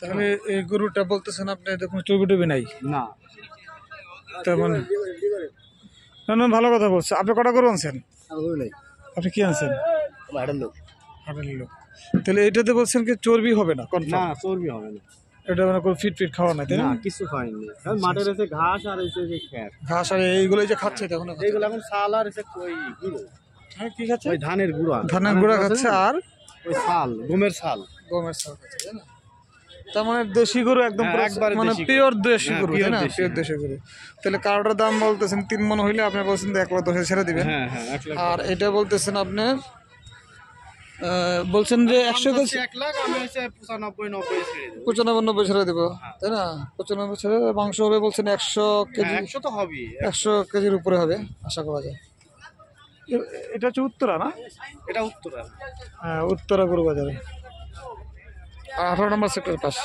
তাহলে এই গরুটা বলতেছেন আপনি দেখুন চর্বি টবি নাই না, তেমন না না, ভালো কথা বলছে। আপনি কটা গরু আনছেন? আপনি কি আনছেন? হাটের লোক। তাহলে এটাতে বলছেন কি চর্বি হবে না? না কনফার্ম চর্বি হবে না, এটা মানে কোনো ফিট ফিট খাওয়া নাই তাই না? না কিছু খায়নি। মাঠের এসে ঘাস আর এসে খ্যার, ঘাস আর এইগুলো যে খাচ্ছে তখন এইগুলো এখন শাল আর এসে ওই গুঁড়ো, হ্যাঁ কি খাচ্ছে? ওই ধানের গুঁড়া, ধানের গুঁড়া খাচ্ছে আর ওই শাল, গমের শাল। গমের চাল খাচ্ছে তাই না? তার মানে দেশি গরু একদম পুরো একবারে মানে দেশি গরু। পিওর দেশি হ্যাঁ, গরু pure তাই না? দেশি, পিওর দেশি গরু। তাহলে কারোটার দাম বলতেছেন 3 মণ হইলে আপনি বলছেন 1,10,000 ছেড়ে দিবেন। হ্যাঁ হ্যাঁ, 1 লাখ। আর এটা বলতেছেন আপনার বলছেন যে 100 কেজি 1 লাখ, আমি এসে 95 90 ছেড়ে দেবো। 95 ছেড়ে দেবো তাই না? 95 ছেড়ে মাংস হবে বলছেন 100 কেজি, 100 তো হবেই, 100 কেজির উপরে হবে আশা করা যায়। এটা হচ্ছে উত্তরা না? এটা উত্তরা। হ্যাঁ, উত্তরা গরু বাজারে 18 নম্বর সেক্টরের পাশ।